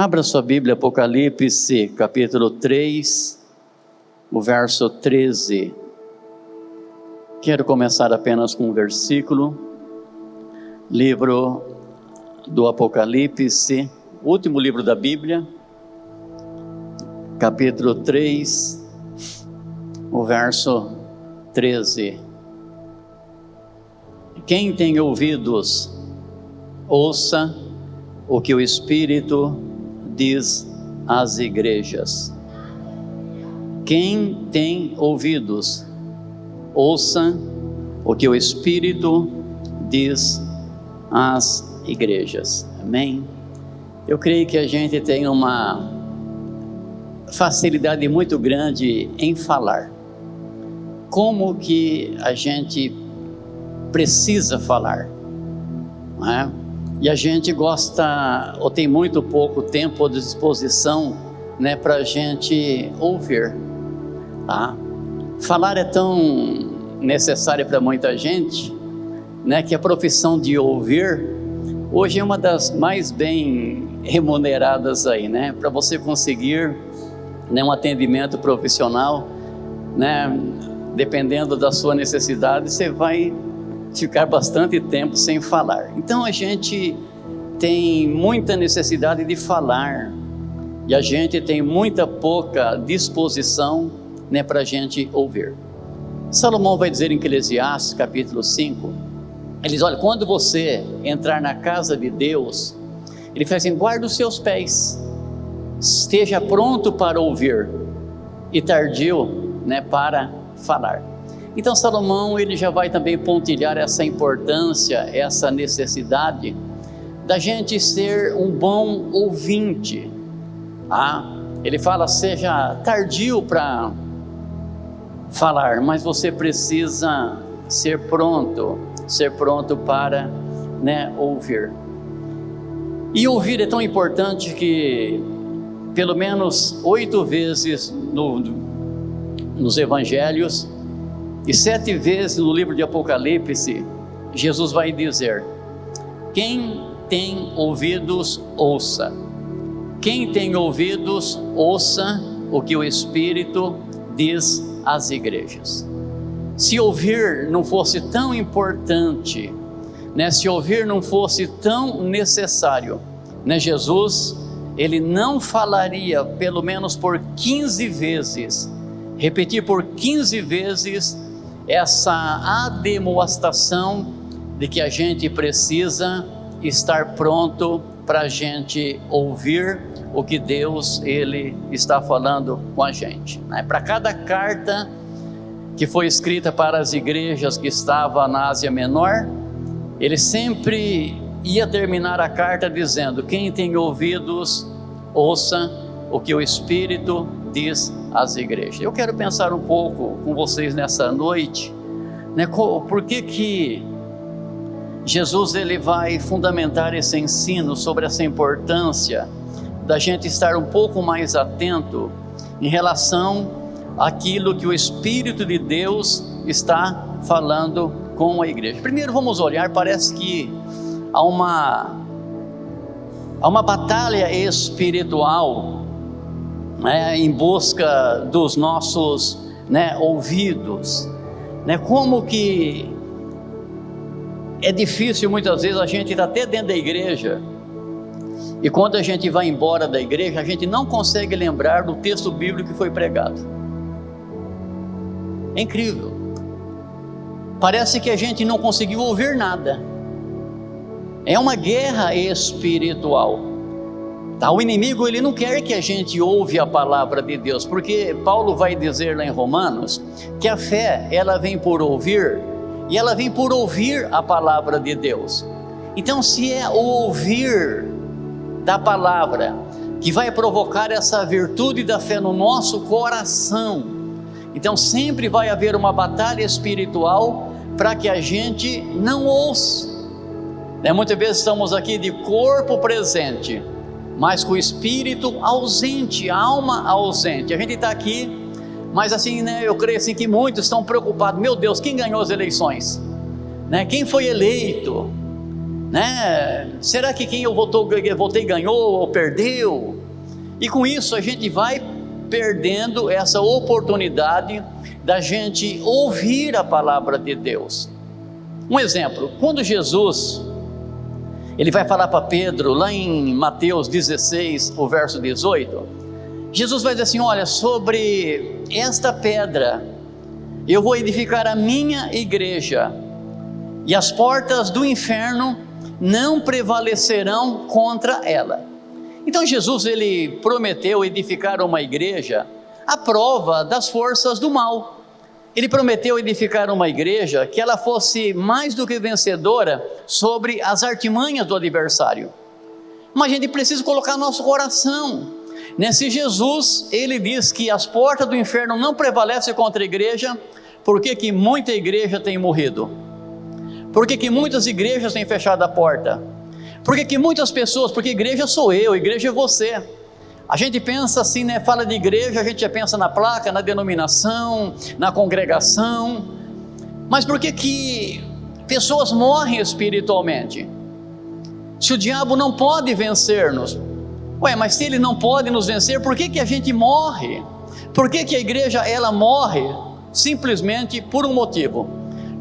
Abra sua Bíblia, Apocalipse, capítulo 3, o verso 13. Quero começar apenas com um versículo. Livro do Apocalipse, último livro da Bíblia, capítulo 3, o verso 13. Quem tem ouvidos, ouça o que o Espírito diz às igrejas. Quem tem ouvidos, ouça o que o Espírito diz às igrejas. Amém? Eu creio que a gente tem uma facilidade muito grande em falar. Como que a gente precisa falar, não é? E a gente gosta, ou tem muito pouco tempo à disposição, né, para a gente ouvir, tá? Falar é tão necessário para muita gente, né, que a profissão de ouvir hoje é uma das mais bem remuneradas aí, né? Para você conseguir, né, um atendimento profissional, né, dependendo da sua necessidade, você vai ficar bastante tempo sem falar. Então a gente tem muita necessidade de falar e a gente tem muita pouca disposição, né, para a gente ouvir. Salomão vai dizer em Eclesiastes capítulo 5, ele diz: olha, quando você entrar na casa de Deus, ele fala assim: guarda os seus pés, esteja pronto para ouvir e tardio, né, para falar. Então Salomão, ele já vai também pontilhar essa importância, essa necessidade da gente ser um bom ouvinte. Ele fala: seja tardio para falar, mas você precisa ser pronto para, né, ouvir. E ouvir é tão importante que pelo menos 8 vezes nos evangelhos e 7 vezes no livro de Apocalipse, Jesus vai dizer: quem tem ouvidos, ouça. Quem tem ouvidos, ouça o que o Espírito diz às igrejas. Se ouvir não fosse tão importante, né, se ouvir não fosse tão necessário, né, Jesus, ele não falaria pelo menos por 15 vezes, repetir por 15 vezes, essa ademoestação de que a gente precisa estar pronto para a gente ouvir o que Deus, ele está falando com a gente, né? Para cada carta que foi escrita para as igrejas que estavam na Ásia Menor, ele sempre ia terminar a carta dizendo: quem tem ouvidos, ouça o que o Espírito diz às igrejas. Eu quero pensar um pouco com vocês nessa noite, né, por que Jesus, ele vai fundamentar esse ensino sobre essa importância da gente estar um pouco mais atento em relação àquilo que o Espírito de Deus está falando com a igreja. Primeiro vamos olhar, parece que há uma batalha espiritual, né, em busca dos nossos, né, ouvidos, né? Como que é difícil muitas vezes a gente estar até dentro da igreja, e quando a gente vai embora da igreja, a gente não consegue lembrar do texto bíblico que foi pregado. É incrível, parece que a gente não conseguiu ouvir nada. É uma guerra espiritual. O inimigo, ele não quer que a gente ouve a palavra de Deus, porque Paulo vai dizer lá em Romanos, que a fé, ela vem por ouvir, e ela vem por ouvir a palavra de Deus. Então, se é o ouvir da palavra que vai provocar essa virtude da fé no nosso coração, então sempre vai haver uma batalha espiritual para que a gente não ouça. Muitas vezes estamos aqui de corpo presente, mas com o espírito ausente, a alma ausente. A gente está aqui, mas assim, né, eu creio assim que muitos estão preocupados: meu Deus, quem ganhou as eleições? Quem foi eleito? né? Será que quem eu votei ganhou ou perdeu? E com isso a gente vai perdendo essa oportunidade da gente ouvir a palavra de Deus. Um exemplo, quando Jesus, ele vai falar para Pedro, lá em Mateus 16, o verso 18, Jesus vai dizer assim: olha, sobre esta pedra, eu vou edificar a minha igreja, e as portas do inferno não prevalecerão contra ela. Então Jesus, ele prometeu edificar uma igreja à prova das forças do mal. Ele prometeu edificar uma igreja que ela fosse mais do que vencedora sobre as artimanhas do adversário. Mas a gente precisa colocar nosso coração. Nesse Jesus, ele diz que as portas do inferno não prevalecem contra a igreja. Por que muita igreja tem morrido? Por que muitas igrejas têm fechado a porta? Por que muitas pessoas, porque igreja sou eu, igreja é você. A gente pensa assim, né? Fala de igreja, a gente já pensa na placa, na denominação, na congregação. Mas por que pessoas morrem espiritualmente? Se o diabo não pode vencer-nos, mas se ele não pode nos vencer, por que a gente morre? Por que a igreja, ela morre? Simplesmente por um motivo: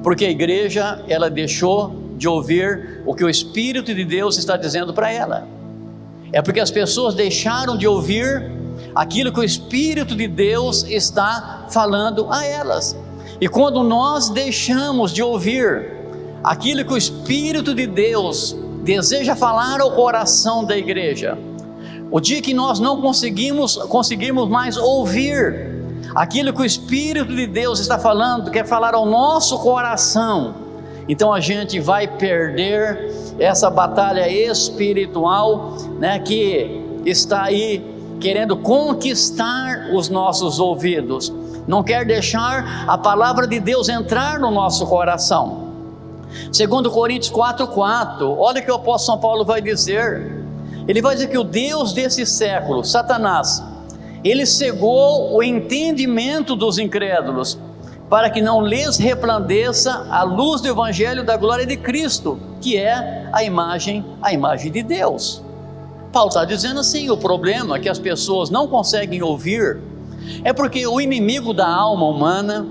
porque a igreja, ela deixou de ouvir o que o Espírito de Deus está dizendo para ela. É porque as pessoas deixaram de ouvir aquilo que o Espírito de Deus está falando a elas. E quando nós deixamos de ouvir aquilo que o Espírito de Deus deseja falar ao coração da igreja, o dia que nós não conseguimos mais ouvir aquilo que o Espírito de Deus está falando, quer falar ao nosso coração, então a gente vai perder essa batalha espiritual, né, que está aí querendo conquistar os nossos ouvidos, não quer deixar a palavra de Deus entrar no nosso coração. 2 Coríntios 4,4, olha o que o apóstolo São Paulo vai dizer. Ele vai dizer que o Deus desse século, Satanás, ele cegou o entendimento dos incrédulos, para que não lhes resplandeça a luz do Evangelho da glória de Cristo, que é a imagem de Deus. Paulo está dizendo assim: o problema é que as pessoas não conseguem ouvir, é porque o inimigo da alma humana,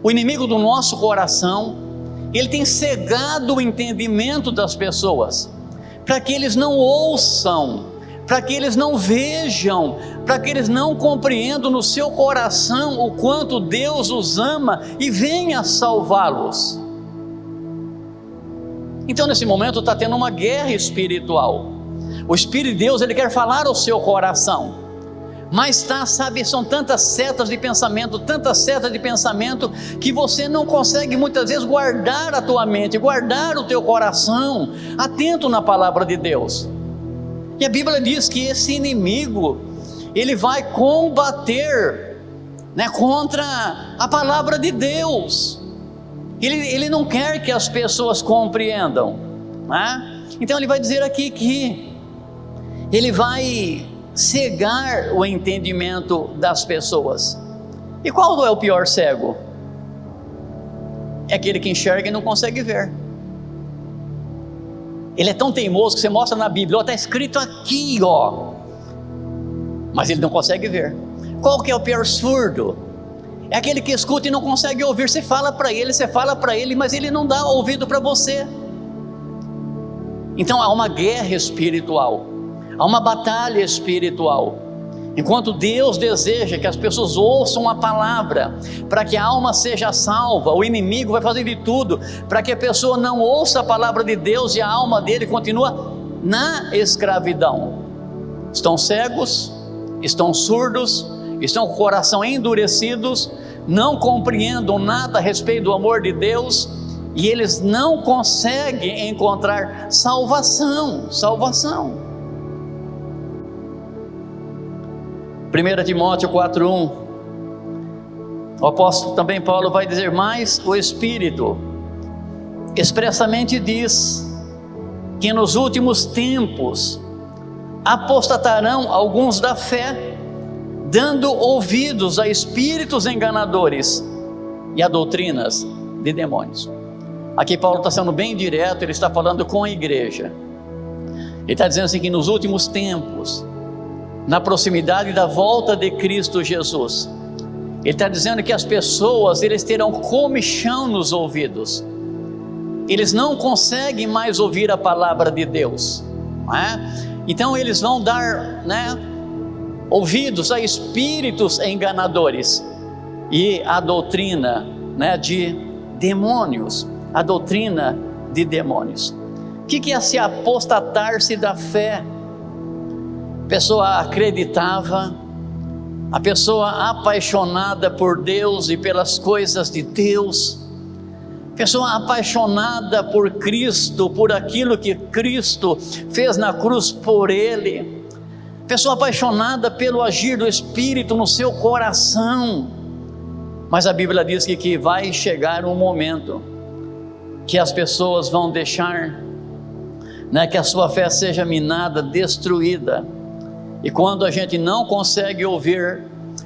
o inimigo do nosso coração, ele tem cegado o entendimento das pessoas, para que eles não ouçam, para que eles não vejam, para que eles não compreendam no seu coração o quanto Deus os ama e venha salvá-los. Então nesse momento está tendo uma guerra espiritual. O Espírito de Deus, ele quer falar ao seu coração, mas são tantas setas de pensamento, que você não consegue muitas vezes guardar a tua mente, guardar o teu coração atento na palavra de Deus. E a Bíblia diz que esse inimigo, ele vai combater, né, contra a palavra de Deus. Ele não quer que as pessoas compreendam, né? Então ele vai dizer aqui que ele vai cegar o entendimento das pessoas. E qual é o pior cego? É aquele que enxerga e não consegue ver. Ele é tão teimoso que você mostra na Bíblia, está escrito aqui, mas ele não consegue ver. Qual que é o pior surdo? É aquele que escuta e não consegue ouvir. Você fala para ele, mas ele não dá ouvido para você. Então há uma guerra espiritual, há uma batalha espiritual. Enquanto Deus deseja que as pessoas ouçam a palavra, para que a alma seja salva, o inimigo vai fazer de tudo para que a pessoa não ouça a palavra de Deus e a alma dele continua na escravidão. Estão cegos, estão surdos, estão com o coração endurecidos, não compreendem nada a respeito do amor de Deus, e eles não conseguem encontrar salvação. 1 Timóteo 4,1, o apóstolo também Paulo vai dizer: mas o Espírito expressamente diz que nos últimos tempos apostatarão alguns da fé, dando ouvidos a espíritos enganadores e a doutrinas de demônios. Aqui Paulo está sendo bem direto, ele está falando com a igreja. Ele está dizendo assim que nos últimos tempos, na proximidade da volta de Cristo Jesus, ele está dizendo que as pessoas, eles terão comichão nos ouvidos. Eles não conseguem mais ouvir a palavra de Deus, não é? Então eles vão dar, ouvidos a espíritos enganadores e a doutrina, de demônios, a doutrina de demônios. O que é se apostatar-se da fé? A pessoa acreditava, a pessoa apaixonada por Deus e pelas coisas de Deus, pessoa apaixonada por Cristo, por aquilo que Cristo fez na cruz por ele, pessoa apaixonada pelo agir do Espírito no seu coração. Mas a Bíblia diz que vai chegar um momento que as pessoas vão deixar, que a sua fé seja minada, destruída. E quando a gente não consegue ouvir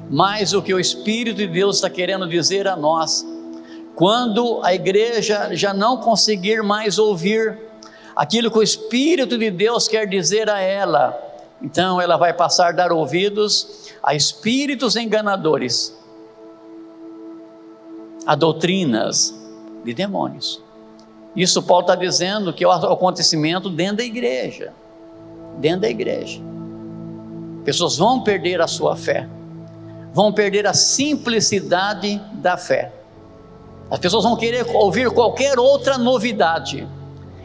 mais o que o Espírito de Deus está querendo dizer a nós, quando a igreja já não conseguir mais ouvir aquilo que o Espírito de Deus quer dizer a ela, então ela vai passar a dar ouvidos a espíritos enganadores, a doutrinas de demônios. Isso Paulo está dizendo que é o acontecimento dentro da igreja. Dentro da igreja. Pessoas vão perder a sua fé, vão perder a simplicidade da fé. As pessoas vão querer ouvir qualquer outra novidade,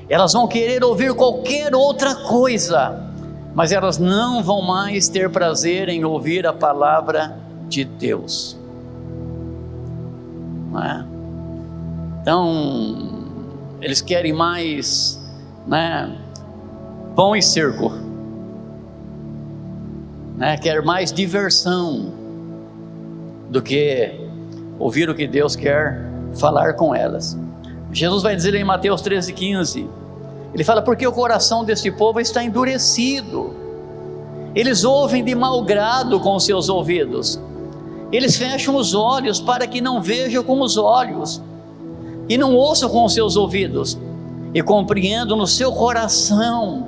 elas vão querer ouvir qualquer outra coisa, mas elas não vão mais ter prazer em ouvir a palavra de Deus, não é? Então, eles querem mais, pão e circo, quer mais diversão do que ouvir o que Deus quer falar com elas. Jesus vai dizer em Mateus 13,15, ele fala: porque o coração deste povo está endurecido, eles ouvem de mau grado com os seus ouvidos, eles fecham os olhos para que não vejam com os olhos, e não ouçam com os seus ouvidos, e compreendam no seu coração,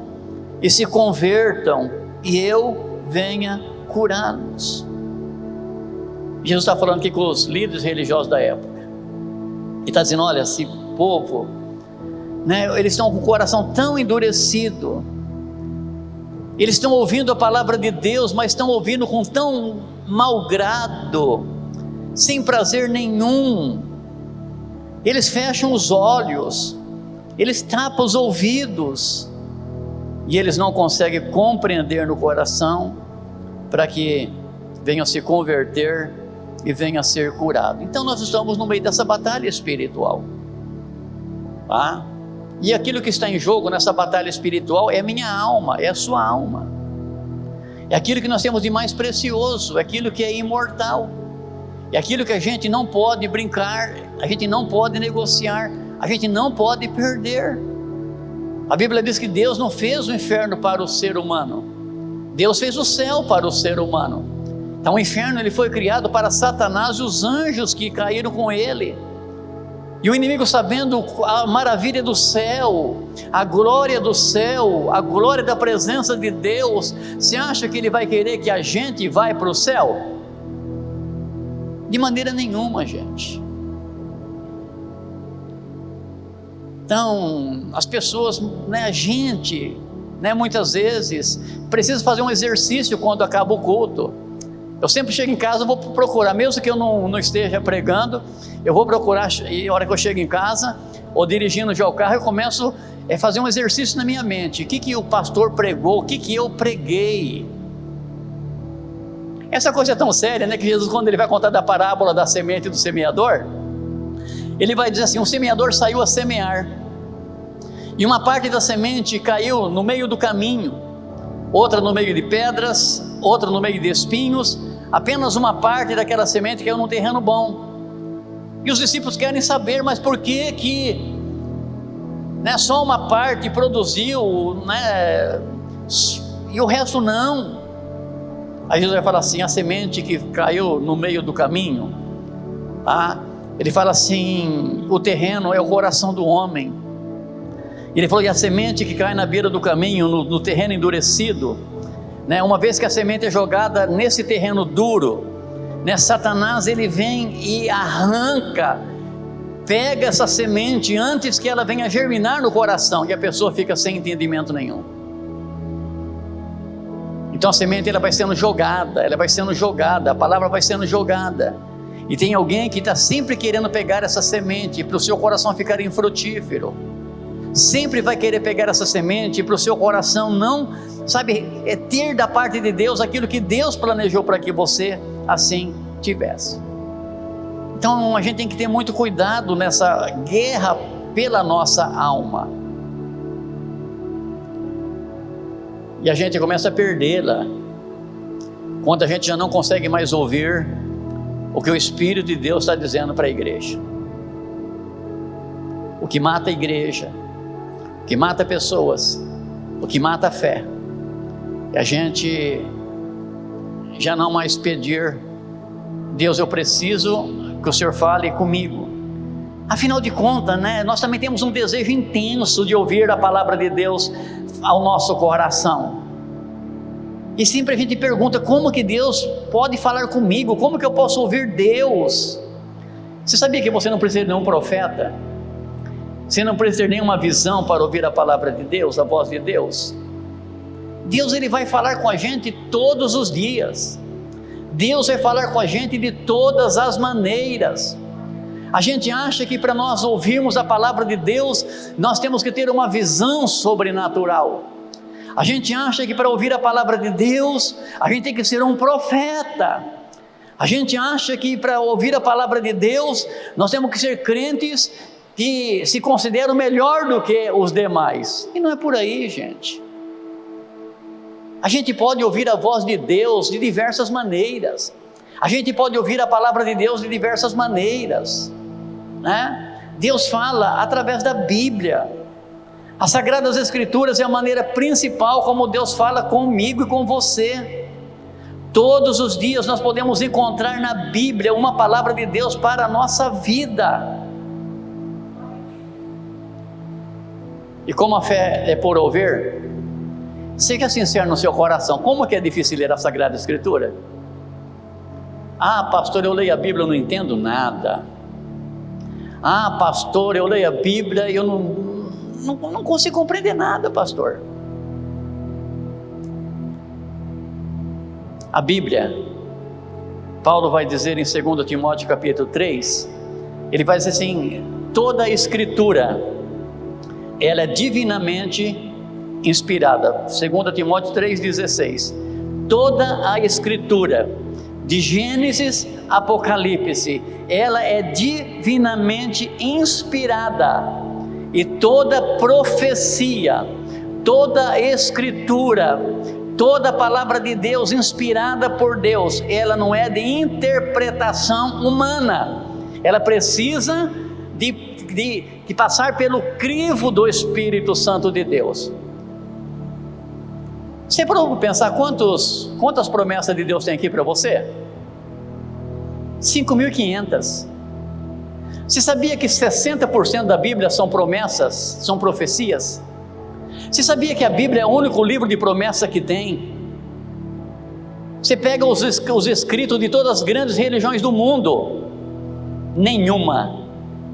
e se convertam, e eu venha curá-los. Jesus está falando aqui com os líderes religiosos da época, e está dizendo: olha, esse povo, eles estão com o coração tão endurecido, eles estão ouvindo a palavra de Deus, mas estão ouvindo com tão mau grado, sem prazer nenhum. Eles fecham os olhos, eles tapam os ouvidos, e eles não conseguem compreender no coração, para que venham se converter e venha a ser curado. Então nós estamos no meio dessa batalha espiritual, e aquilo que está em jogo nessa batalha espiritual é a minha alma, é a sua alma, é aquilo que nós temos de mais precioso, é aquilo que é imortal, é aquilo que a gente não pode brincar, a gente não pode negociar, a gente não pode perder. A Bíblia diz que Deus não fez o inferno para o ser humano, Deus fez o céu para o ser humano. Então o inferno ele foi criado para Satanás e os anjos que caíram com ele. E o inimigo, sabendo a maravilha do céu, a glória do céu, a glória da presença de Deus, você acha que ele vai querer que a gente vá para o céu? De maneira nenhuma, gente. Então, as pessoas, a gente, muitas vezes, precisa fazer um exercício quando acaba o culto. Eu sempre chego em casa, eu vou procurar, mesmo que eu não esteja pregando, eu vou procurar, e a hora que eu chego em casa, ou dirigindo já o carro, eu começo a fazer um exercício na minha mente. O que o pastor pregou, o que eu preguei? Essa coisa é tão séria, que Jesus, quando ele vai contar da parábola da semente e do semeador, ele vai dizer assim: um semeador saiu a semear, e uma parte da semente caiu no meio do caminho, outra no meio de pedras, outra no meio de espinhos, apenas uma parte daquela semente caiu num terreno bom. E os discípulos querem saber, mas por que só uma parte produziu, e o resto não? Aí Jesus vai falar assim: a semente que caiu no meio do caminho, Ele fala assim: o terreno é o coração do homem. Ele falou: e a semente que cai na beira do caminho, no terreno endurecido, né? Uma vez que a semente é jogada nesse terreno duro, né? Satanás, ele vem e arranca, pega essa semente antes que ela venha germinar no coração, e a pessoa fica sem entendimento nenhum. Então a semente, ela vai sendo jogada, a palavra vai sendo jogada, e tem alguém que está sempre querendo pegar essa semente para o seu coração ficar infrutífero. Sempre vai querer pegar essa semente para o seu coração não, sabe, ter da parte de Deus aquilo que Deus planejou para que você assim tivesse. Então a gente tem que ter muito cuidado nessa guerra pela nossa alma, e a gente começa a perdê-la quando a gente já não consegue mais ouvir o que o Espírito de Deus está dizendo para a igreja. O que mata a igreja, o que mata pessoas, o que mata a fé, é a gente já não mais pedir: Deus, eu preciso que o Senhor fale comigo. Afinal de contas, né, nós também temos um desejo intenso de ouvir a palavra de Deus ao nosso coração. E sempre a gente pergunta: como que Deus pode falar comigo? Como que eu posso ouvir Deus? Você sabia que você não precisa de nenhum profeta? Você não precisa ter nenhuma visão para ouvir a palavra de Deus, a voz de Deus? Deus, ele vai falar com a gente todos os dias. Deus vai falar com a gente de todas as maneiras. A gente acha que para nós ouvirmos a palavra de Deus, nós temos que ter uma visão sobrenatural. A gente acha que para ouvir a palavra de Deus, a gente tem que ser um profeta. A gente acha que para ouvir a palavra de Deus, nós temos que ser crentes que se consideram melhor do que os demais. E não é por aí, gente. A gente pode ouvir a voz de Deus de diversas maneiras. A gente pode ouvir a palavra de Deus de diversas maneiras, né? Deus fala através da Bíblia. As Sagradas Escrituras é a maneira principal como Deus fala comigo e com você. Todos os dias nós podemos encontrar na Bíblia uma palavra de Deus para a nossa vida. E como a fé é por ouvir, seja sincero no seu coração. Como que é difícil ler a Sagrada Escritura? Ah, pastor, eu leio a Bíblia, eu não entendo nada. Ah, pastor, eu leio a Bíblia e eu não consigo compreender nada, pastor. A Bíblia, Paulo vai dizer em 2 Timóteo capítulo 3, ele vai dizer assim: toda a Escritura, ela é divinamente inspirada. 2 Timóteo 3,16. Toda a Escritura, de Gênesis a Apocalipse, ela é divinamente inspirada. E toda profecia, toda Escritura, toda palavra de Deus inspirada por Deus, ela não é de interpretação humana. Ela precisa de passar pelo crivo do Espírito Santo de Deus. Você pode pensar quantas promessas de Deus tem aqui para você? 5.500. Você sabia que 60% da Bíblia são promessas, são profecias? Você sabia que a Bíblia é o único livro de promessa que tem? Você pega os escritos de todas as grandes religiões do mundo,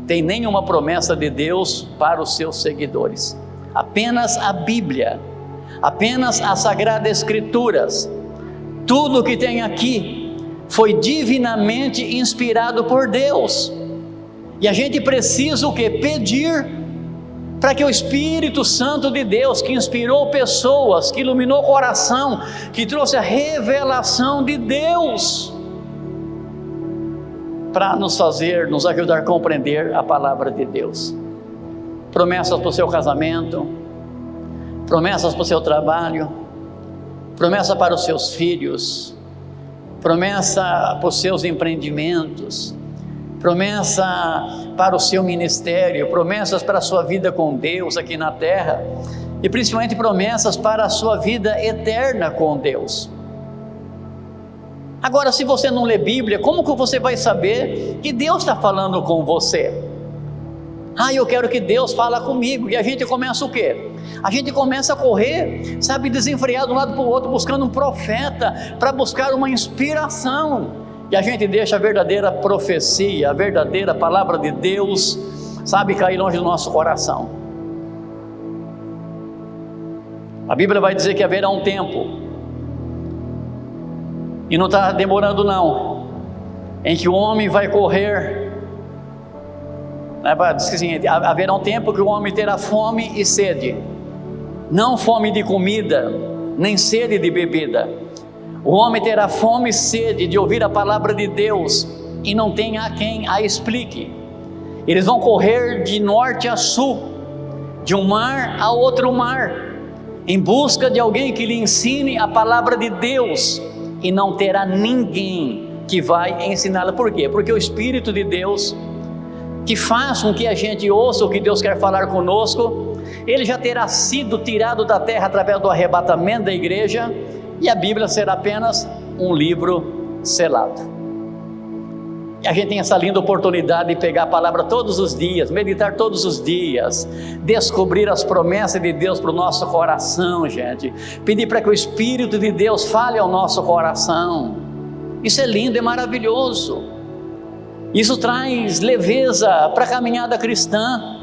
tem nenhuma promessa de Deus para os seus seguidores. Apenas a Bíblia, apenas as Sagradas Escrituras. Tudo que tem aqui foi divinamente inspirado por Deus. E a gente precisa o quê? Pedir para que o Espírito Santo de Deus, que inspirou pessoas, que iluminou o coração, que trouxe a revelação de Deus, para nos ajudar a compreender a palavra de Deus. Promessas para o seu casamento, promessas para o seu trabalho, promessa para os seus filhos, promessa para os seus empreendimentos, promessa para o seu ministério, promessas para a sua vida com Deus aqui na terra, e principalmente promessas para a sua vida eterna com Deus. Agora, se você não lê Bíblia, como que você vai saber que Deus está falando com você? Eu quero que Deus fale comigo. E a gente começa o quê? A gente começa a correr, sabe, desenfreado de um lado para o outro, buscando um profeta, para buscar uma inspiração. E a gente deixa a verdadeira profecia, a verdadeira palavra de Deus, sabe, cair longe do nosso coração. A Bíblia vai dizer que haverá um tempo, e não está demorando não, em que o homem vai correr, diz que assim, haverá um tempo que o homem terá fome e sede, não fome de comida, nem sede de bebida. O homem terá fome e sede de ouvir a palavra de Deus, e não tem a quem a explique. Eles vão correr de norte a sul, de um mar a outro mar, em busca de alguém que lhe ensine a palavra de Deus, e não terá ninguém que vai ensiná-la. Por quê? Porque o Espírito de Deus, que faz com que a gente ouça o que Deus quer falar conosco, ele já terá sido tirado da terra através do arrebatamento da igreja, e a Bíblia será apenas um livro selado. E a gente tem essa linda oportunidade de pegar a palavra todos os dias, meditar todos os dias, descobrir as promessas de Deus para o nosso coração, gente, pedir para que o Espírito de Deus fale ao nosso coração. Isso é lindo, é maravilhoso. Isso traz leveza para a caminhada cristã.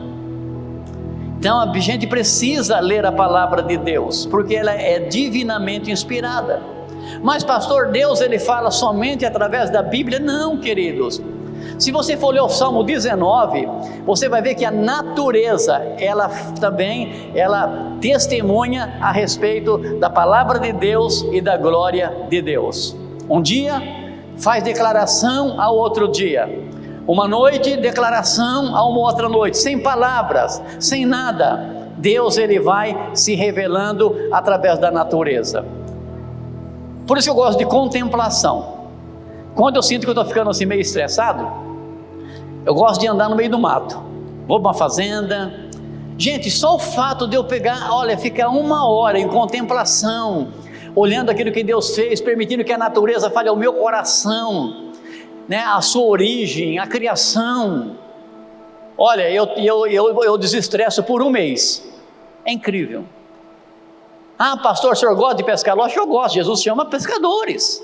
Então a gente precisa ler a palavra de Deus, porque ela é divinamente inspirada. Mas pastor, Deus ele fala somente através da Bíblia? Não, queridos. Se você for ler o Salmo 19, você vai ver que a natureza, ela também, ela testemunha a respeito da palavra de Deus e da glória de Deus. Um dia faz declaração ao outro dia, uma noite declaração a uma outra noite, sem palavras, sem nada. Deus ele vai se revelando através da natureza. Por isso eu gosto de contemplação. Quando eu sinto que eu estou ficando assim meio estressado, eu gosto de andar no meio do mato. Vou para uma fazenda. Gente, só o fato de eu ficar 1 hora em contemplação, olhando aquilo que Deus fez, permitindo que a natureza fale ao meu coração, né, a sua origem, a criação. Olha, eu desestresso por 1 mês. É incrível. Pastor, o senhor gosta de pescar? Lógico que eu gosto. Jesus chama pescadores.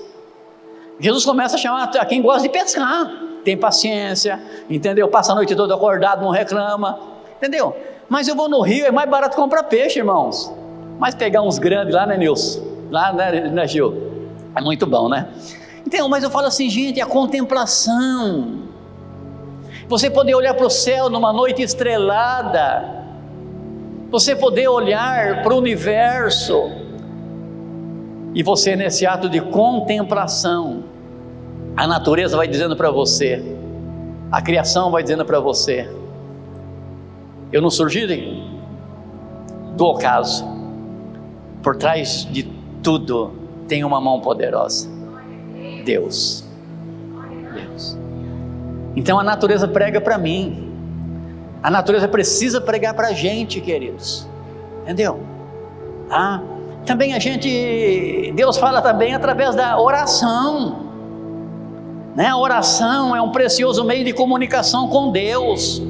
Jesus começa a chamar a quem gosta de pescar, tem paciência, entendeu? Passa a noite toda acordado, não reclama, entendeu? Mas eu vou no rio, é mais barato comprar peixe, irmãos. Mas pegar uns grandes lá, né, Nilson? Lá, né, Gil? É muito bom, né? Então, mas eu falo assim, gente, a contemplação. Você poder olhar para o céu numa noite estrelada, você poder olhar para o universo, e você nesse ato de contemplação, a natureza vai dizendo para você, a criação vai dizendo para você, eu não surgi do ocaso, por trás de tudo tem uma mão poderosa, Deus. Então a natureza prega para mim, a natureza precisa pregar para a gente, queridos, entendeu? Também Deus fala também através da oração, né? A oração é um precioso meio de comunicação com Deus.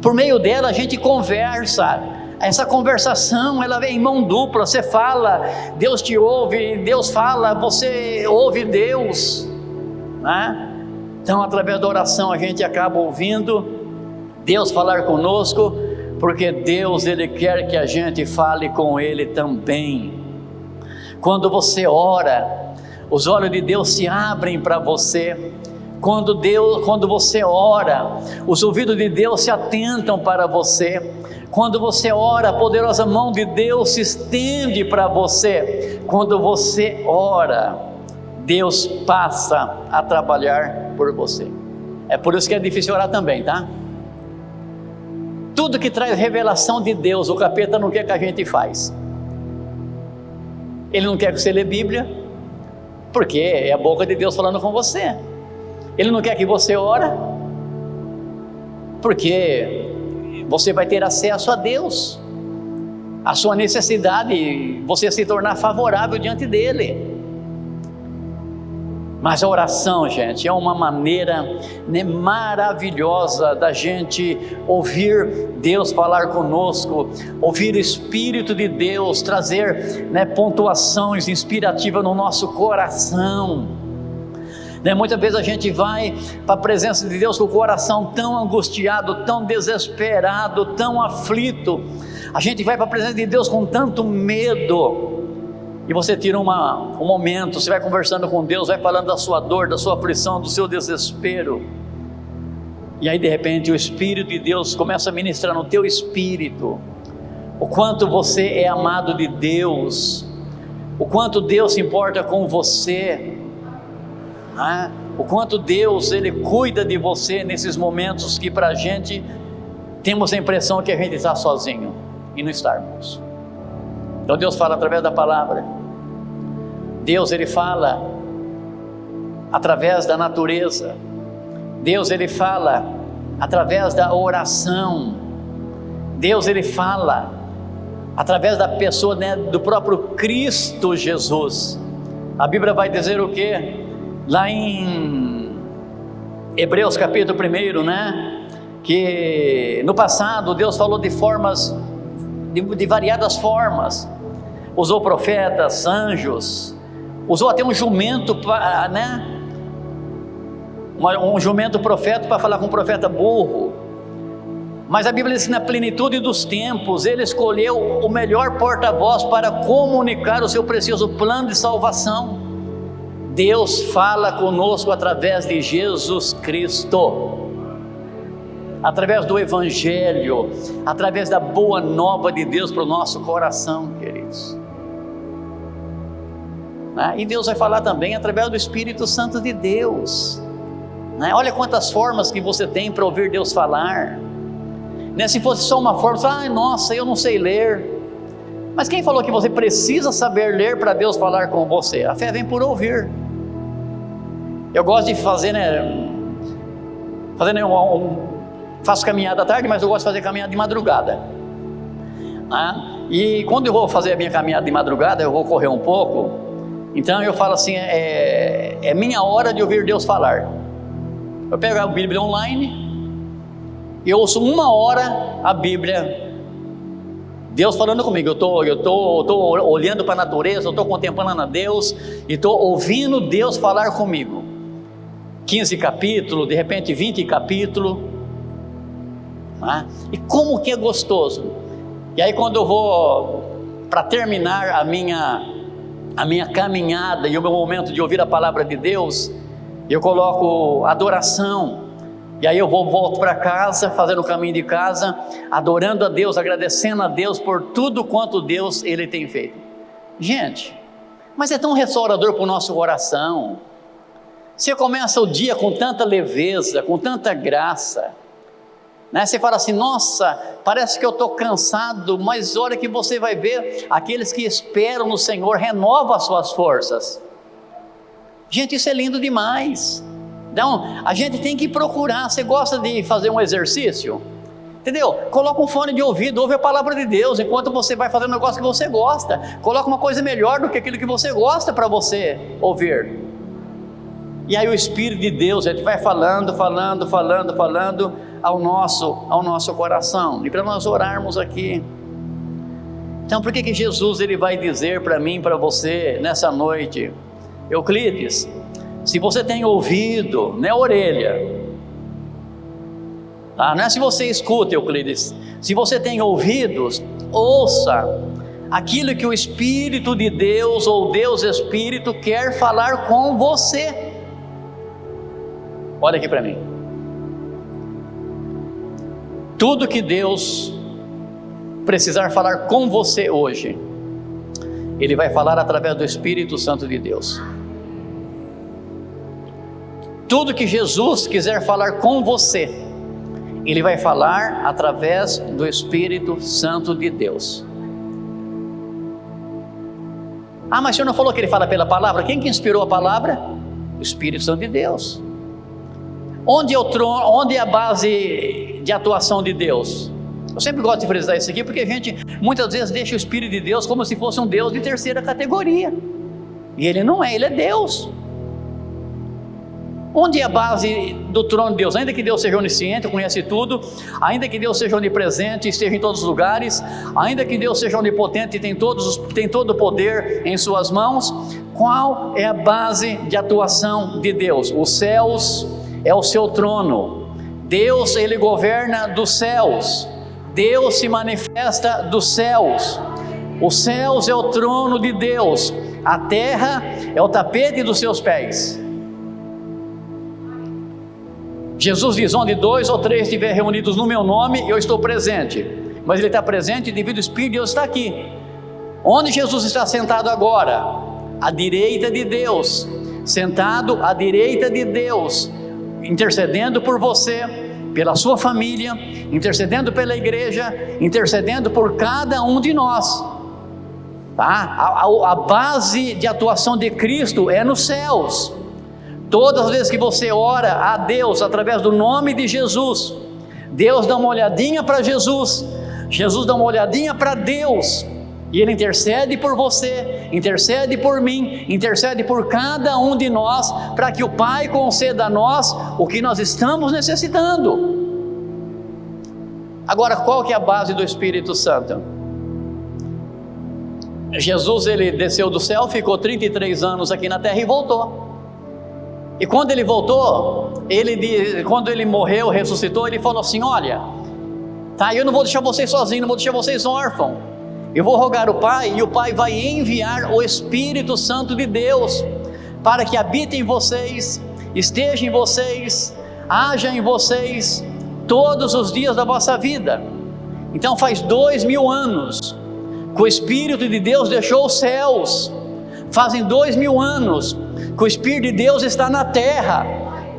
Por meio dela a gente conversa. Essa conversação ela vem em mão dupla. Você fala, Deus te ouve, Deus fala, você ouve Deus, né? Então através da oração a gente acaba ouvindo Deus falar conosco, porque Deus ele quer que a gente fale com Ele também. Quando você ora, os olhos de Deus se abrem para você. Quando você ora, os ouvidos de Deus se atentam para você. Quando você ora, a poderosa mão de Deus se estende para você. Quando você ora, Deus passa a trabalhar por você. É por isso que é difícil orar também, tá? Tudo que traz revelação de Deus, o capeta não quer que a gente faz. Ele não quer que você lê Bíblia, porque é a boca de Deus falando com você. Ele não quer que você ora, porque você vai ter acesso a Deus, a sua necessidade, você se tornar favorável diante dele. Mas a oração, gente, é uma maneira, né, maravilhosa da gente ouvir Deus falar conosco, ouvir o Espírito de Deus trazer, né, pontuações inspirativas no nosso coração. Né, muitas vezes a gente vai para a presença de Deus com o coração tão angustiado, tão desesperado, tão aflito. A gente vai para a presença de Deus com tanto medo. E você tira um momento, você vai conversando com Deus, vai falando da sua dor, da sua aflição, do seu desespero. E aí de repente o Espírito de Deus começa a ministrar no teu espírito o quanto você é amado de Deus, o quanto Deus se importa com você, né? O quanto Deus, Ele cuida de você nesses momentos que para a gente temos a impressão que a gente está sozinho e não estarmos. Então Deus fala através da palavra, Deus Ele fala através da natureza, Deus Ele fala através da oração, Deus Ele fala através da pessoa, né, do próprio Cristo Jesus. A Bíblia vai dizer o que? Lá em Hebreus capítulo 1, né? Que no passado Deus falou de formas, de variadas formas, usou profetas, anjos, usou até um jumento, né? Um jumento profeta para falar com um profeta burro. Mas a Bíblia diz que na plenitude dos tempos Ele escolheu o melhor porta-voz para comunicar o seu precioso plano de salvação. Deus fala conosco através de Jesus Cristo, através do Evangelho, através da boa nova de Deus para o nosso coração, queridos. E Deus vai falar também através do Espírito Santo de Deus. Olha quantas formas que você tem para ouvir Deus falar. Se fosse só uma forma, você fala, nossa, eu não sei ler. Mas quem falou que você precisa saber ler para Deus falar com você? A fé vem por ouvir. Eu gosto de fazer, faço caminhada à tarde, mas eu gosto de fazer caminhada de madrugada. E quando eu vou fazer a minha caminhada de madrugada, eu vou correr um pouco. Então eu falo assim, é minha hora de ouvir Deus falar. Eu pego a Bíblia online e eu ouço 1 hora a Bíblia, Deus falando comigo. Eu estou olhando para a natureza, eu estou contemplando a Deus e estou ouvindo Deus falar comigo. 15 capítulos, de repente 20 capítulos. E como que é gostoso. E aí quando eu vou para terminar a minha caminhada e o meu momento de ouvir a palavra de Deus, eu coloco adoração. E aí eu volto para casa, fazendo o caminho de casa, adorando a Deus, agradecendo a Deus por tudo quanto Deus Ele tem feito. Gente, mas é tão restaurador para o nosso coração. Você começa o dia com tanta leveza, com tanta graça, Você fala assim, nossa, parece que eu estou cansado, mas olha que você vai ver, aqueles que esperam no Senhor renovam as suas forças. Gente, isso é lindo demais. Então, a gente tem que procurar. Você gosta de fazer um exercício? Entendeu? Coloca um fone de ouvido, ouve a palavra de Deus, enquanto você vai fazer um negócio que você gosta. Coloca uma coisa melhor do que aquilo que você gosta para você ouvir. E aí o Espírito de Deus, ele vai falando ao nosso coração. E para nós orarmos aqui. Então, por que Jesus ele vai dizer para mim, para você, nessa noite? Euclides, se você tem ouvido, não é orelha, não é se você escuta, Euclides, se você tem ouvidos, ouça aquilo que o Espírito de Deus, ou Deus Espírito, quer falar com você. Olha aqui para mim, tudo que Deus precisar falar com você hoje, Ele vai falar através do Espírito Santo de Deus. Tudo que Jesus quiser falar com você, Ele vai falar através do Espírito Santo de Deus. Mas o senhor não falou que Ele fala pela palavra? Quem que inspirou a palavra? O Espírito Santo de Deus. Onde é o trono, onde é a base de atuação de Deus? Eu sempre gosto de frisar isso aqui, porque a gente muitas vezes deixa o Espírito de Deus como se fosse um Deus de terceira categoria. E Ele não é, Ele é Deus. Onde é a base do trono de Deus? Ainda que Deus seja onisciente, conhece tudo, ainda que Deus seja onipresente, esteja em todos os lugares, ainda que Deus seja onipotente e tem todo o poder em suas mãos, qual é a base de atuação de Deus? Os céus é o seu trono. Deus, Ele governa dos céus. Deus se manifesta dos céus. Os céus é o trono de Deus. A terra é o tapete dos seus pés. Jesus diz: onde 2 ou 3 estiverem reunidos no meu nome, eu estou presente. Mas Ele está presente devido ao Espírito de Deus está aqui. Onde Jesus está sentado agora? À direita de Deus. Sentado à direita de Deus, intercedendo por você, pela sua família, intercedendo pela igreja, intercedendo por cada um de nós. Tá? A base de atuação de Cristo é nos céus. Todas as vezes que você ora a Deus através do nome de Jesus, Deus dá uma olhadinha para Jesus, Jesus dá uma olhadinha para Deus, e Ele intercede por você, intercede por mim, intercede por cada um de nós, para que o Pai conceda a nós o que nós estamos necessitando. Agora, qual que é a base do Espírito Santo? Jesus, Ele desceu do céu, ficou 33 anos aqui na terra e voltou. E quando Ele voltou, quando Ele morreu, ressuscitou, Ele falou assim: olha, tá, eu não vou deixar vocês sozinhos, não vou deixar vocês órfãos, eu vou rogar o Pai, e o Pai vai enviar o Espírito Santo de Deus, para que habite em vocês, esteja em vocês, haja em vocês, todos os dias da vossa vida. Então faz 2000 anos, que o Espírito de Deus deixou os céus, fazem 2000 anos, que o Espírito de Deus está na terra.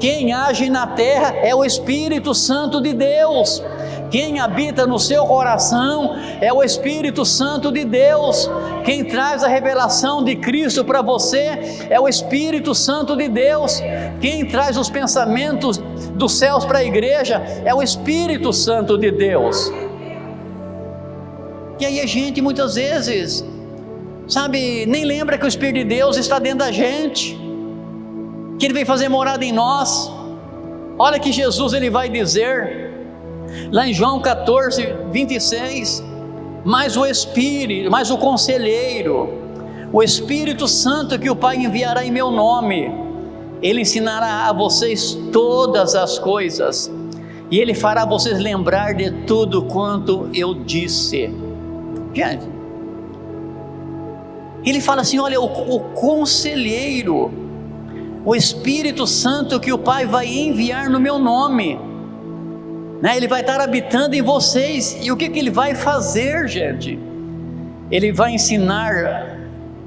Quem age na terra é o Espírito Santo de Deus. Quem habita no seu coração é o Espírito Santo de Deus. Quem traz a revelação de Cristo para você é o Espírito Santo de Deus. Quem traz os pensamentos dos céus para a igreja é o Espírito Santo de Deus. E aí a gente muitas vezes, sabe, nem lembra que o Espírito de Deus está dentro da gente, que Ele vem fazer morada em nós. Olha que Jesus Ele vai dizer, lá em João 14, 26, mas o Espírito, mas o Conselheiro, o Espírito Santo que o Pai enviará em meu nome, Ele ensinará a vocês todas as coisas, e Ele fará vocês lembrar de tudo quanto eu disse. Gente, Ele fala assim, olha, o Conselheiro, o Espírito Santo que o Pai vai enviar no meu nome, né? Ele vai estar habitando em vocês, e o que Ele vai fazer, gente? Ele vai ensinar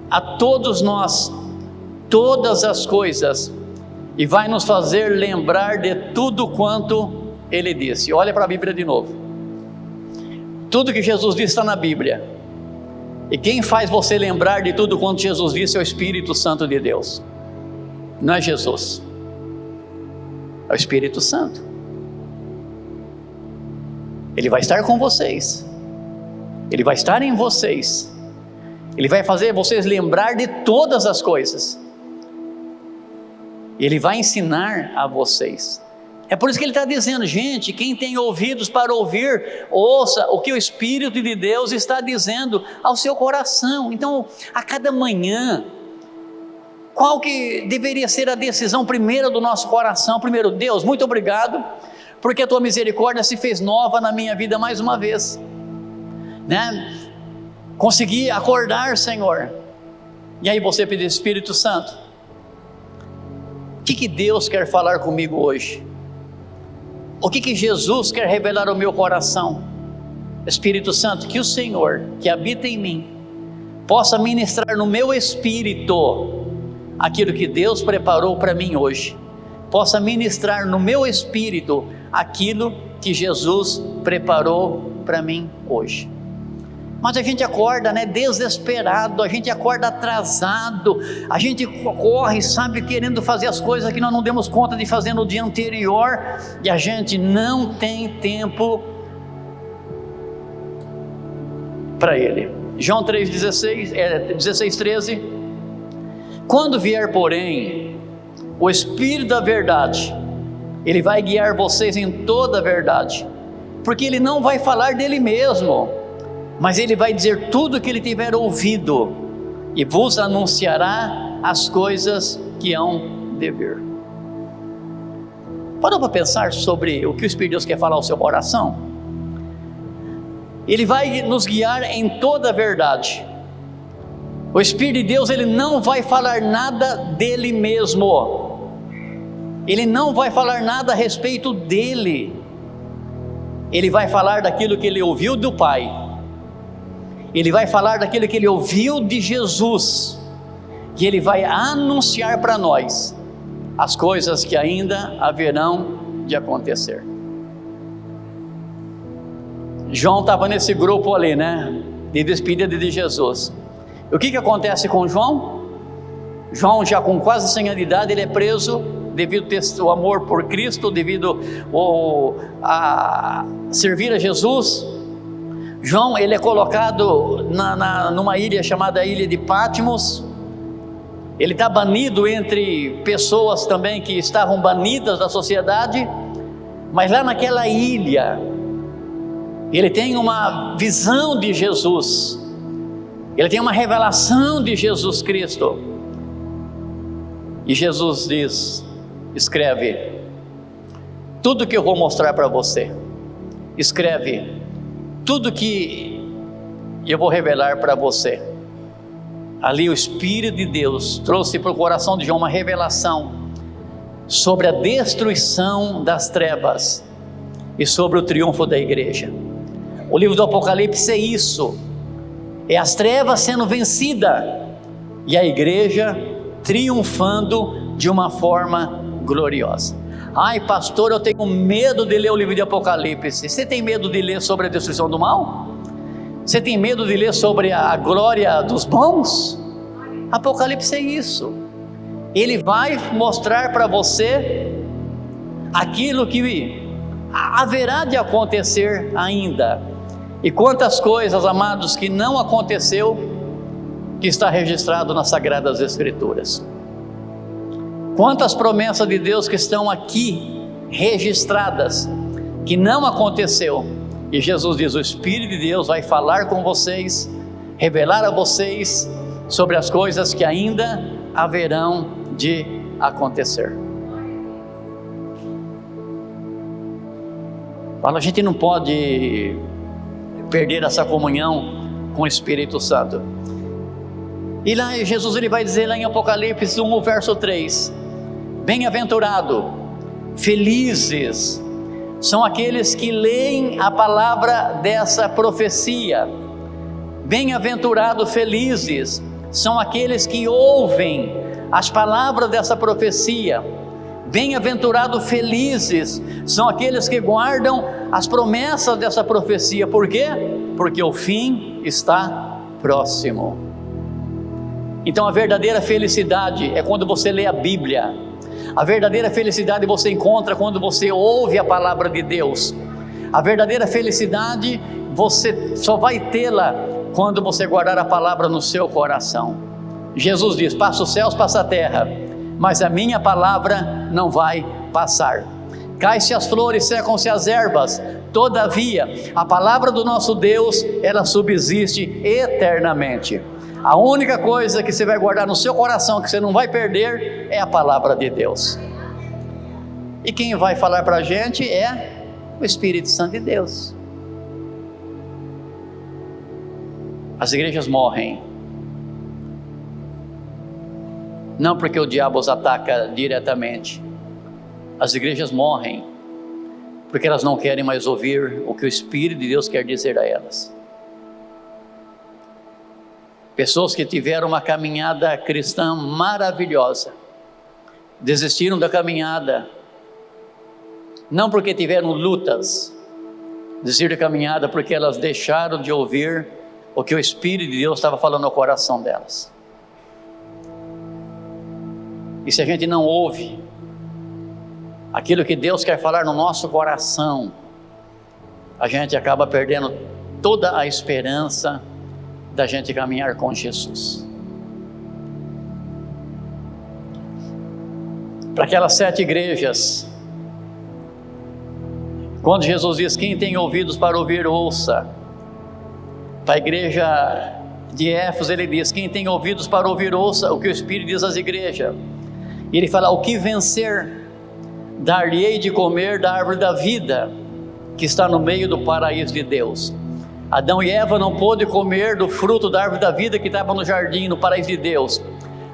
a todos nós todas as coisas, e vai nos fazer lembrar de tudo quanto Ele disse. Olha para a Bíblia de novo, tudo que Jesus disse está na Bíblia, e quem faz você lembrar de tudo quanto Jesus disse é o Espírito Santo de Deus. Não é Jesus, é o Espírito Santo. Ele vai estar com vocês, Ele vai estar em vocês, Ele vai fazer vocês lembrar de todas as coisas, Ele vai ensinar a vocês. É por isso que Ele está dizendo, gente, quem tem ouvidos para ouvir, ouça o que o Espírito de Deus está dizendo ao seu coração. Então, a cada manhã, qual que deveria ser a decisão primeira do nosso coração? Primeiro, Deus, muito obrigado, porque a Tua misericórdia se fez nova na minha vida mais uma vez, né? Consegui acordar, Senhor. E aí você pediu, Espírito Santo, o que Deus quer falar comigo hoje? O que Jesus quer revelar ao meu coração? Espírito Santo, que o Senhor, que habita em mim, possa ministrar no meu espírito aquilo que Deus preparou para mim hoje, possa ministrar no meu espírito aquilo que Jesus preparou para mim hoje. Mas a gente acorda, né, desesperado, a gente acorda atrasado, a gente corre, sabe, querendo fazer as coisas que nós não demos conta de fazer no dia anterior, e a gente não tem tempo para Ele. João 3,16, 16,13, quando vier, porém, o Espírito da verdade, ele vai guiar vocês em toda a verdade, porque ele não vai falar dele mesmo, mas ele vai dizer tudo o que ele tiver ouvido, e vos anunciará as coisas que hão de vir. Parou para pensar sobre o que o Espírito de Deus quer falar ao seu coração? Ele vai nos guiar em toda a verdade. O Espírito de Deus, ele não vai falar nada dele mesmo, ele não vai falar nada a respeito dele, ele vai falar daquilo que ele ouviu do Pai, ele vai falar daquilo que ele ouviu de Jesus, e ele vai anunciar para nós as coisas que ainda haverão de acontecer. João estava nesse grupo ali, né, de despedida de Jesus. O que acontece com João? João, já com quase 100 anos de idade, ele é preso devido ao amor por Cristo, devido a servir a Jesus. João, ele é colocado numa ilha chamada Ilha de Patmos. Ele está banido entre pessoas também que estavam banidas da sociedade, mas lá naquela ilha, ele tem uma visão de Jesus, ele tem uma revelação de Jesus Cristo, e Jesus diz: escreve tudo que eu vou mostrar para você, escreve tudo que eu vou revelar para você. Ali o Espírito de Deus trouxe para o coração de João uma revelação sobre a destruição das trevas e sobre o triunfo da igreja. O livro do Apocalipse é isso, é as trevas sendo vencidas e a igreja triunfando de uma forma gloriosa. Ai, pastor, eu tenho medo de ler o livro de Apocalipse. Você tem medo de ler sobre a destruição do mal? Você tem medo de ler sobre a glória dos bons? Apocalipse é isso. Ele vai mostrar para você aquilo que haverá de acontecer ainda. E quantas coisas, amados, que não aconteceu, que está registrado nas Sagradas Escrituras. Quantas promessas de Deus que estão aqui registradas, que não aconteceu. E Jesus diz: o Espírito de Deus vai falar com vocês, revelar a vocês sobre as coisas que ainda haverão de acontecer. A gente não pode perder essa comunhão com o Espírito Santo. E lá Jesus, ele vai dizer lá em Apocalipse 1, verso 3: bem-aventurado, felizes são aqueles que leem a palavra dessa profecia. Bem-aventurado, felizes são aqueles que ouvem as palavras dessa profecia. Bem-aventurado, felizes são aqueles que guardam as promessas dessa profecia. Por quê? Porque o fim está próximo. Então a verdadeira felicidade é quando você lê a Bíblia. A verdadeira felicidade você encontra quando você ouve a palavra de Deus. A verdadeira felicidade você só vai tê-la quando você guardar a palavra no seu coração. Jesus diz: passa os céus, passa a terra, mas a minha palavra não vai passar. Cai-se as flores, secam-se as ervas, todavia a palavra do nosso Deus, ela subsiste eternamente. A única coisa que você vai guardar no seu coração, que você não vai perder, é a palavra de Deus. E quem vai falar para a gente é o Espírito Santo de Deus. As igrejas morrem, não porque o diabo os ataca diretamente. As igrejas morrem porque elas não querem mais ouvir o que o Espírito de Deus quer dizer a elas. Pessoas que tiveram uma caminhada cristã maravilhosa, desistiram da caminhada, não porque tiveram lutas, desistiram da caminhada porque elas deixaram de ouvir o que o Espírito de Deus estava falando no coração delas. E se a gente não ouve aquilo que Deus quer falar no nosso coração, a gente acaba perdendo toda a esperança da gente caminhar com Jesus. para aquelas 7 igrejas. Quando Jesus diz: quem tem ouvidos para ouvir, ouça. Para a igreja de Éfeso ele diz: quem tem ouvidos para ouvir, ouça o que o Espírito diz às igrejas. E ele fala: o que vencer, dar-lhe-ei de comer da árvore da vida, que está no meio do paraíso de Deus. Adão e Eva não pôde comer do fruto da árvore da vida que estava no jardim, no paraíso de Deus.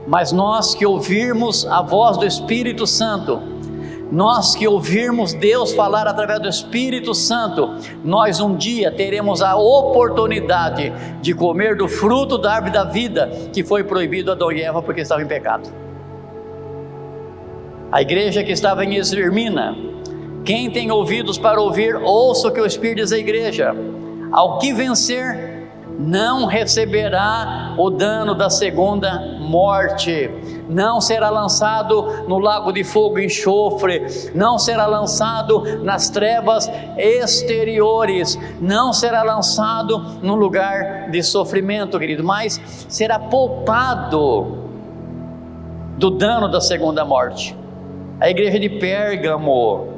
Mas nós que ouvirmos a voz do Espírito Santo, nós que ouvirmos Deus falar através do Espírito Santo, nós um dia teremos a oportunidade de comer do fruto da árvore da vida, que foi proibido a Adão e Eva porque estavam em pecado. A igreja que estava em Esmirna: quem tem ouvidos para ouvir, ouça o que o Espírito diz à igreja. Ao que vencer, não receberá o dano da segunda morte, não será lançado no lago de fogo e enxofre, não será lançado nas trevas exteriores, não será lançado no lugar de sofrimento, querido, mas será poupado do dano da segunda morte. A igreja de Pérgamo: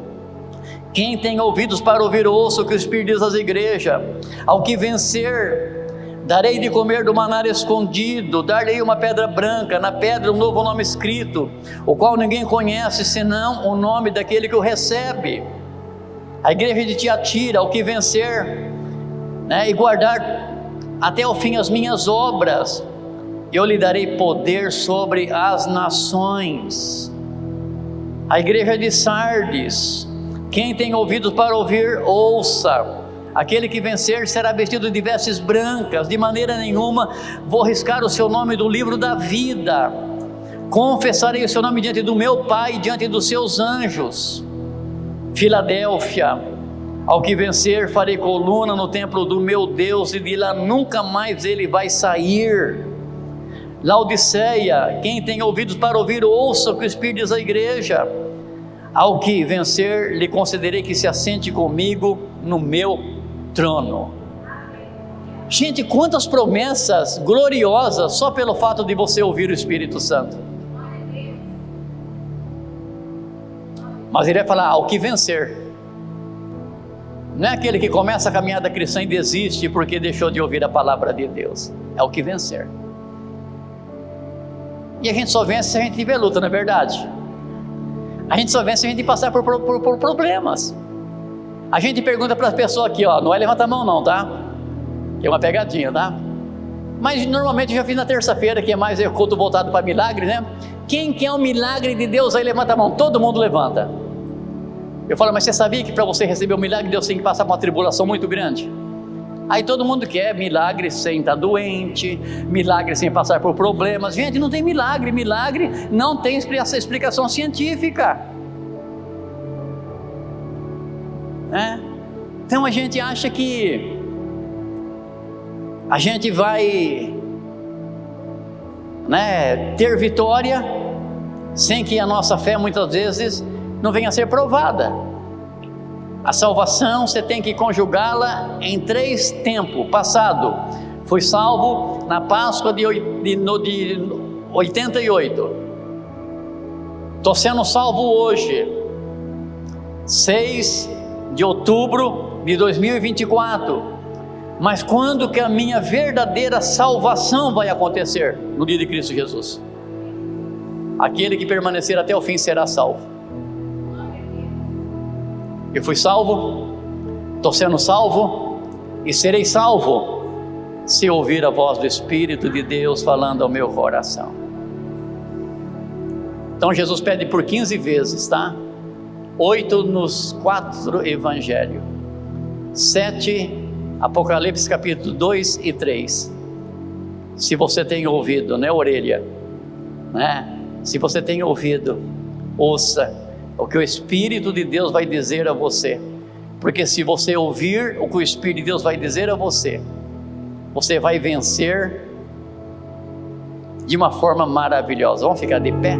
quem tem ouvidos para ouvir, ouça o que o Espírito diz às igrejas. Ao que vencer, darei de comer do maná escondido, dar-lhe uma pedra branca, na pedra um novo nome escrito, o qual ninguém conhece, senão o nome daquele que o recebe. A igreja de Tiatira: ao que vencer, e guardar até o fim as minhas obras, eu lhe darei poder sobre as nações. A igreja de Sardes: quem tem ouvidos para ouvir, ouça. Aquele que vencer será vestido de vestes brancas, de maneira nenhuma vou riscar o seu nome do livro da vida. Confessarei o seu nome diante do meu Pai e diante dos seus anjos. Filadélfia: ao que vencer, farei coluna no templo do meu Deus, e de lá nunca mais ele vai sair. Laodiceia: quem tem ouvidos para ouvir, ouça o que o Espírito diz à igreja. Ao que vencer, lhe concederei que se assente comigo no meu trono. Gente, quantas promessas gloriosas só pelo fato de você ouvir o Espírito Santo. Mas ele vai falar: ao que vencer. Não é aquele que começa a caminhada cristã e desiste porque deixou de ouvir a palavra de Deus. É o que vencer. E a gente só vence se a gente tiver luta, não é verdade? A gente só vence se a gente passar por problemas. A gente pergunta para as pessoas aqui, ó, não vai levantar a mão não, tá? É uma pegadinha, tá? Mas normalmente eu já fiz na terça-feira, que é mais culto voltado para milagre, né? Quem quer um milagre de Deus aí levanta a mão, todo mundo levanta. Eu falo: mas você sabia que para você receber um milagre, Deus tem que passar por uma tribulação muito grande? Aí todo mundo quer milagre sem estar doente, milagre sem passar por problemas. Gente, não tem milagre, milagre não tem essa explicação científica. Então a gente acha que a gente vai ter vitória, sem que a nossa fé muitas vezes não venha a ser provada. A salvação você tem que conjugá-la em 3 tempos. Passado, fui salvo na Páscoa de 88. Estou sendo salvo hoje, 6 de outubro de 2024. Mas quando que a minha verdadeira salvação vai acontecer? No dia de Cristo Jesus. Aquele que permanecer até o fim será salvo. Eu fui salvo, estou sendo salvo e serei salvo se ouvir a voz do Espírito de Deus falando ao meu coração. Então Jesus pede por 15 vezes, tá? 8 nos 4 evangelhos, 7 Apocalipse capítulo 2 e 3. Se você tem ouvido, não é orelha, Se você tem ouvido, ouça o que o Espírito de Deus vai dizer a você, porque se você ouvir o que o Espírito de Deus vai dizer a você, você vai vencer de uma forma maravilhosa. Vamos ficar de pé?